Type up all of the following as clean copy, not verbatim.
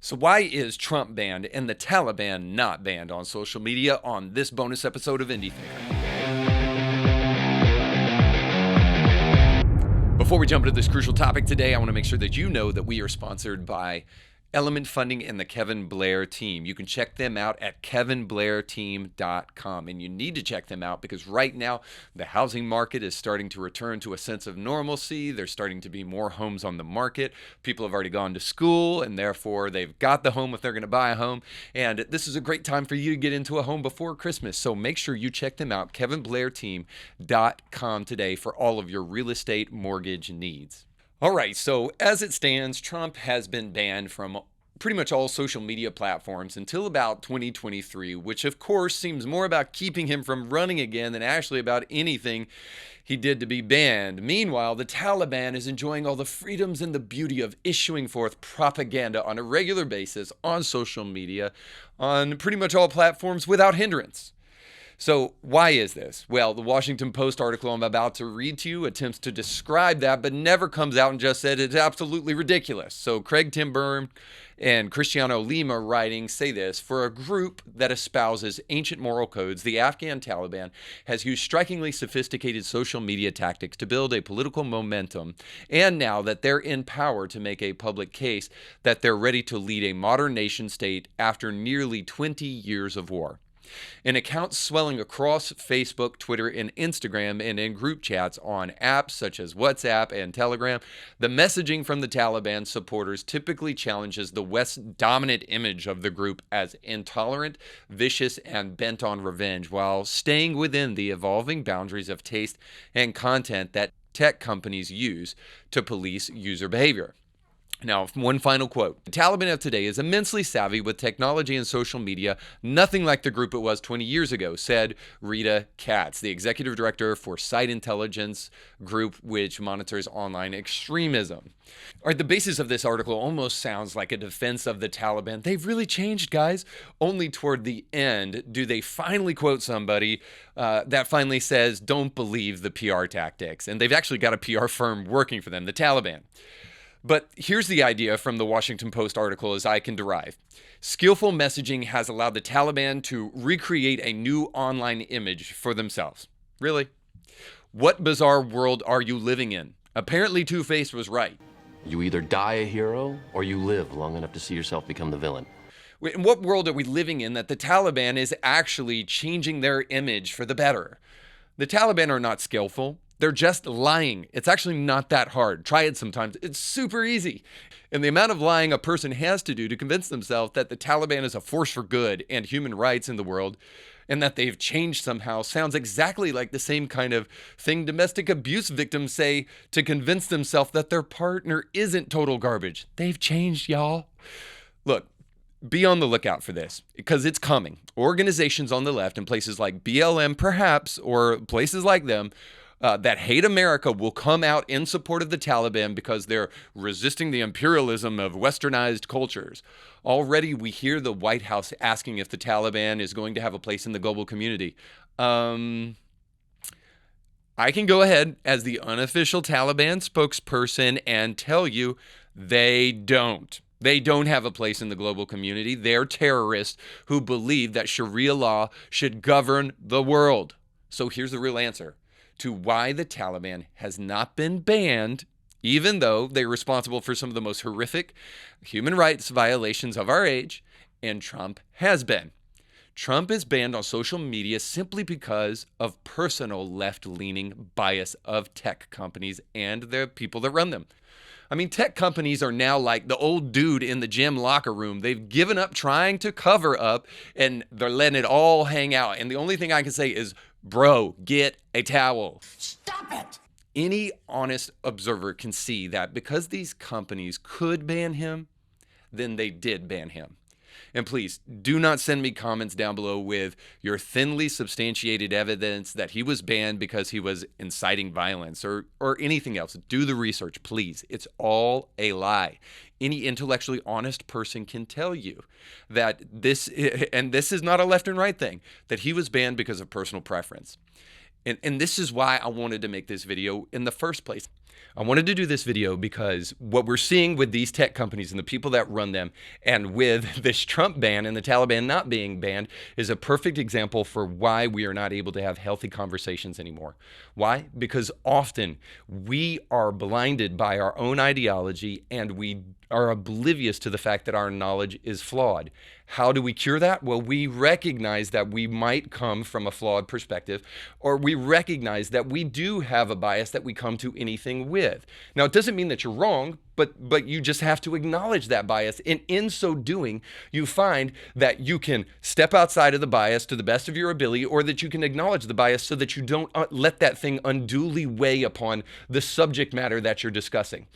So why is Trump banned and the Taliban not banned on social media on this bonus episode of Indie Thinker? Before we jump into this crucial topic today, I want to make sure that you know that we are sponsored by Element Funding and the Kevin Blair team. You can check them out at kevinblairteam.com. And you need to check them out because right now the housing market is starting to return to a sense of normalcy. There's starting to be more homes on the market. People have already gone to school and therefore they've got the home if they're going to buy a home. And this is a great time for you to get into a home before Christmas. So make sure you check them out, kevinblairteam.com today for all of your real estate mortgage needs. All right, so as it stands, Trump has been banned from pretty much all social media platforms until about 2023, which of course seems more about keeping him from running again than actually about anything he did to be banned. Meanwhile, the Taliban is enjoying all the freedoms and the beauty of issuing forth propaganda on a regular basis on social media, on pretty much all platforms without hindrance. So why is this? Well, the Washington Post article I'm about to read to you attempts to describe that, but never comes out and just said it's absolutely ridiculous. So Craig Timburn and Cristiano Lima writing say this: for a group that espouses ancient moral codes, the Afghan Taliban has used strikingly sophisticated social media tactics to build a political momentum, and now that they're in power to make a public case that they're ready to lead a modern nation state after nearly 20 years of war. In accounts swelling across Facebook, Twitter, and Instagram, and in group chats on apps such as WhatsApp and Telegram, the messaging from the Taliban supporters typically challenges the West's dominant image of the group as intolerant, vicious, and bent on revenge, while staying within the evolving boundaries of taste and content that tech companies use to police user behavior. Now, one final quote. The Taliban of today is immensely savvy with technology and social media, nothing like the group it was 20 years ago, said Rita Katz, the executive director for Site Intelligence Group, which monitors online extremism. All right, the basis of this article almost sounds like a defense of the Taliban. They've really changed, guys. Only toward the end do they finally quote somebody that finally says, don't believe the PR tactics. And they've actually got a PR firm working for them, the Taliban. But here's the idea from the Washington Post article as I can derive. Skillful messaging has allowed the Taliban to recreate a new online image for themselves. Really? What bizarre world are you living in? Apparently Two-Face was right. You either die a hero or you live long enough to see yourself become the villain. In what world are we living in that the Taliban is actually changing their image for the better? The Taliban are not skillful. They're just lying. It's actually not that hard. Try it sometimes. It's super easy. And the amount of lying a person has to do to convince themselves that the Taliban is a force for good and human rights in the world and that they've changed somehow sounds exactly like the same kind of thing domestic abuse victims say to convince themselves that their partner isn't total garbage. They've changed, y'all. Look, be on the lookout for this because it's coming. Organizations on the left in places like BLM perhaps, or places like them, that hate America will come out in support of the Taliban because they're resisting the imperialism of westernized cultures. Already we hear the White House asking if the Taliban is going to have a place in the global community. I can go ahead as the unofficial Taliban spokesperson and tell you they don't. They don't have a place in the global community. They're terrorists who believe that Sharia law should govern the world. So here's the real answer to why the Taliban has not been banned, even though they're responsible for some of the most horrific human rights violations of our age, and Trump has been. Trump is banned on social media simply because of personal left-leaning bias of tech companies and the people that run them. I mean, tech companies are now like the old dude in the gym locker room. They've given up trying to cover up, and they're letting it all hang out. And the only thing I can say is, bro, get a towel. Stop it! Any honest observer can see that because these companies could ban him, then they did ban him. And please, do not send me comments down below with your thinly substantiated evidence that he was banned because he was inciting violence or anything else. Do the research, please. It's all a lie. Any intellectually honest person can tell you that this is not a left and right thing, that he was banned because of personal preference. And this is why I wanted to make this video in the first place. I wanted to do this video because what we're seeing with these tech companies and the people that run them, and with this Trump ban and the Taliban not being banned, is a perfect example for why we are not able to have healthy conversations anymore. Why? Because often we are blinded by our own ideology and we are oblivious to the fact that our knowledge is flawed. How do we cure that? Well, we recognize that we might come from a flawed perspective, or we recognize that we do have a bias that we come to anything with. Now, it doesn't mean that you're wrong, but you just have to acknowledge that bias. And in so doing, you find that you can step outside of the bias to the best of your ability, or that you can acknowledge the bias so that you don't let that thing unduly weigh upon the subject matter that you're discussing.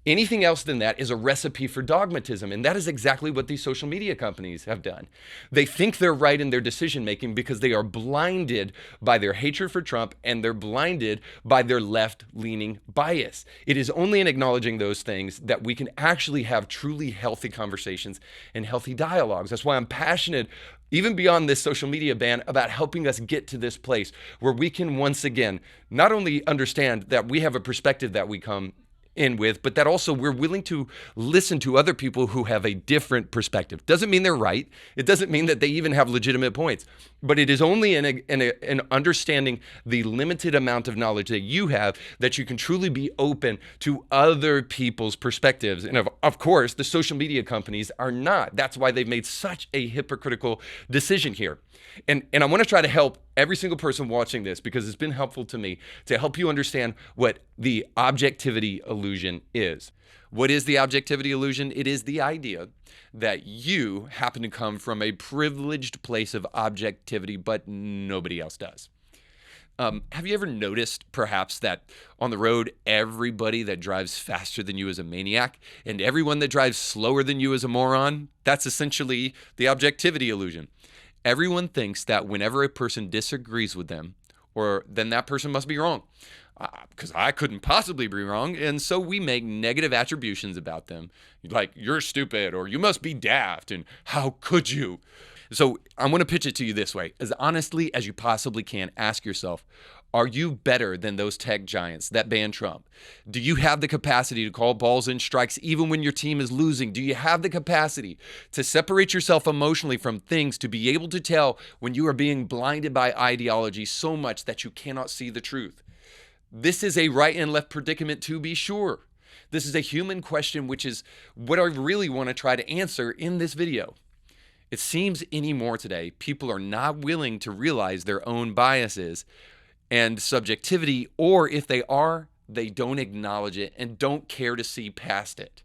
Anything else than that is a recipe for dogmatism, and that is exactly what these social media companies have done. They think they're right in their decision making because they are blinded by their hatred for Trump, and they're blinded by their left-leaning bias. It is only in acknowledging those things that we can actually have truly healthy conversations and healthy dialogues. That's why I'm passionate, even beyond this social media ban, about helping us get to this place where we can once again not only understand that we have a perspective that we come in with, but that also we're willing to listen to other people who have a different perspective. Doesn't mean they're right. It doesn't mean that they even have legitimate points, but it is only in understanding the limited amount of knowledge that you have that you can truly be open to other people's perspectives. And of course, the social media companies are not. That's why they've made such a hypocritical decision here. And I want to try to help every single person watching this, because it's been helpful to me to help you understand what the objectivity illusion is. What is the objectivity illusion? It is the idea that you happen to come from a privileged place of objectivity, but nobody else does. Have you ever noticed, perhaps, that on the road, everybody that drives faster than you is a maniac, and everyone that drives slower than you is a moron? That's essentially the objectivity illusion. Everyone thinks that whenever a person disagrees with them, then that person must be wrong, because I couldn't possibly be wrong. And so we make negative attributions about them, like you're stupid, or you must be daft, and how could you? So I'm going to pitch it to you this way. As honestly as you possibly can, ask yourself, are you better than those tech giants that banned Trump? Do you have the capacity to call balls and strikes even when your team is losing? Do you have the capacity to separate yourself emotionally from things, to be able to tell when you are being blinded by ideology so much that you cannot see the truth? This is a right and left predicament, to be sure. This is a human question, which is what I really want to try to answer in this video. It seems anymore today, people are not willing to realize their own biases and subjectivity, or if they are, they don't acknowledge it and don't care to see past it.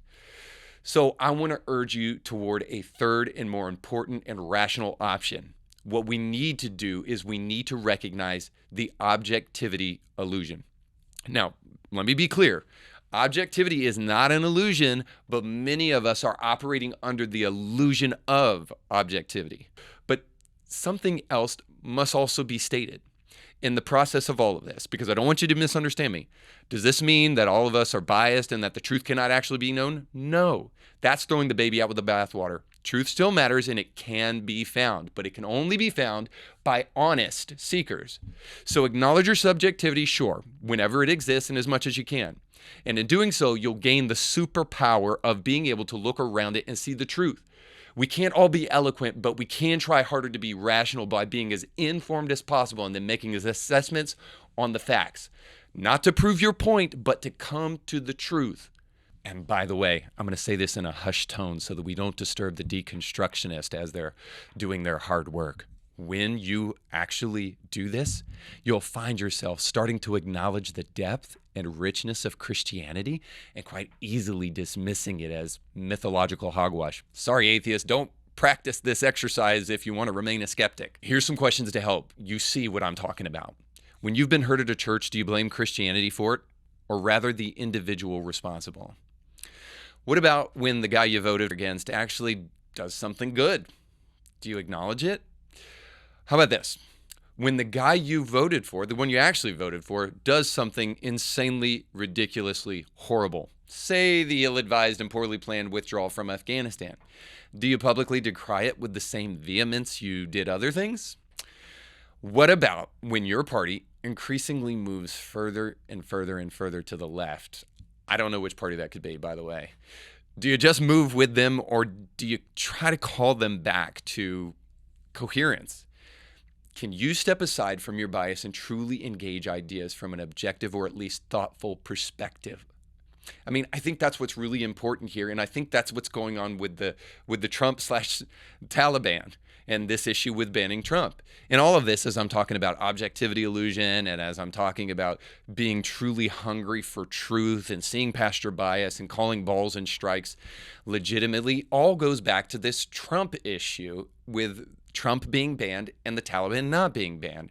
So I want to urge you toward a third and more important and rational option. What we need to do is we need to recognize the objectivity illusion. Now, let me be clear. Objectivity is not an illusion, but many of us are operating under the illusion of objectivity. But something else must also be stated in the process of all of this, because I don't want you to misunderstand me. Does this mean that all of us are biased and that the truth cannot actually be known? No. That's throwing the baby out with the bathwater. Truth still matters, and it can be found, but it can only be found by honest seekers. So acknowledge your subjectivity, sure, whenever it exists and as much as you can. And in doing so, you'll gain the superpower of being able to look around it and see the truth. We can't all be eloquent, but we can try harder to be rational by being as informed as possible and then making assessments on the facts. Not to prove your point, but to come to the truth. And by the way, I'm going to say this in a hushed tone so that we don't disturb the deconstructionist as they're doing their hard work. When you actually do this, you'll find yourself starting to acknowledge the depth and richness of Christianity and quite easily dismissing it as mythological hogwash. Sorry, atheists, don't practice this exercise if you want to remain a skeptic. Here's some questions to help you see what I'm talking about. When you've been hurt at a church, do you blame Christianity for it, or rather the individual responsible? What about when the guy you voted against actually does something good? Do you acknowledge it? How about this? When the guy you voted for, the one you actually voted for, does something insanely, ridiculously horrible, say the ill-advised and poorly planned withdrawal from Afghanistan, do you publicly decry it with the same vehemence you did other things? What about when your party increasingly moves further and further and further to the left I don't know which party that could be, by the way. Do you just move with them, or do you try to call them back to coherence? Can you step aside from your bias and truly engage ideas from an objective or at least thoughtful perspective? I mean, I think that's what's really important here, and I think that's what's going on with the Trump/Taliban and this issue with banning Trump. And all of this, as I'm talking about objectivity illusion, and as I'm talking about being truly hungry for truth and seeing past your bias and calling balls and strikes legitimately, all goes back to this Trump issue with Trump being banned and the Taliban not being banned.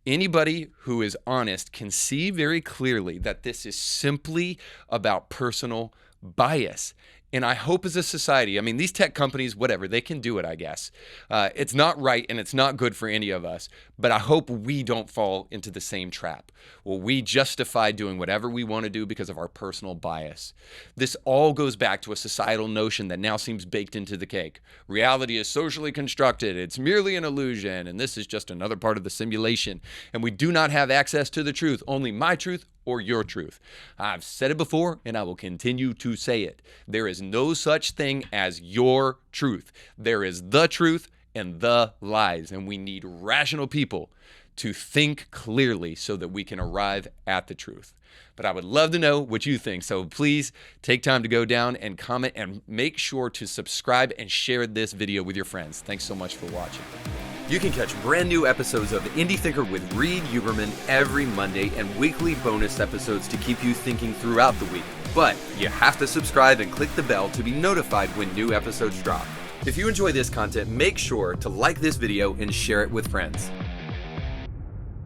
Anybody who is honest can see very clearly that this is simply about personal bias. And I hope as a society, I mean, these tech companies, whatever, they can do it, I guess. It's not right and it's not good for any of us, but I hope we don't fall into the same trap. Well, we justify doing whatever we want to do because of our personal bias. This all goes back to a societal notion that now seems baked into the cake. Reality is socially constructed. It's merely an illusion, and this is just another part of the simulation. And we do not have access to the truth, only my truth or your truth. I've said it before, and I will continue to say it. There is no such thing as your truth. There is the truth and the lies, and we need rational people to think clearly so that we can arrive at the truth. But I would love to know what you think, so please take time to go down and comment, and make sure to subscribe and share this video with your friends. Thanks so much for watching. You can catch brand new episodes of Indie Thinker with Reed Huberman every Monday, and weekly bonus episodes to keep you thinking throughout the week. But you have to subscribe and click the bell to be notified when new episodes drop. If you enjoy this content, make sure to like this video and share it with friends.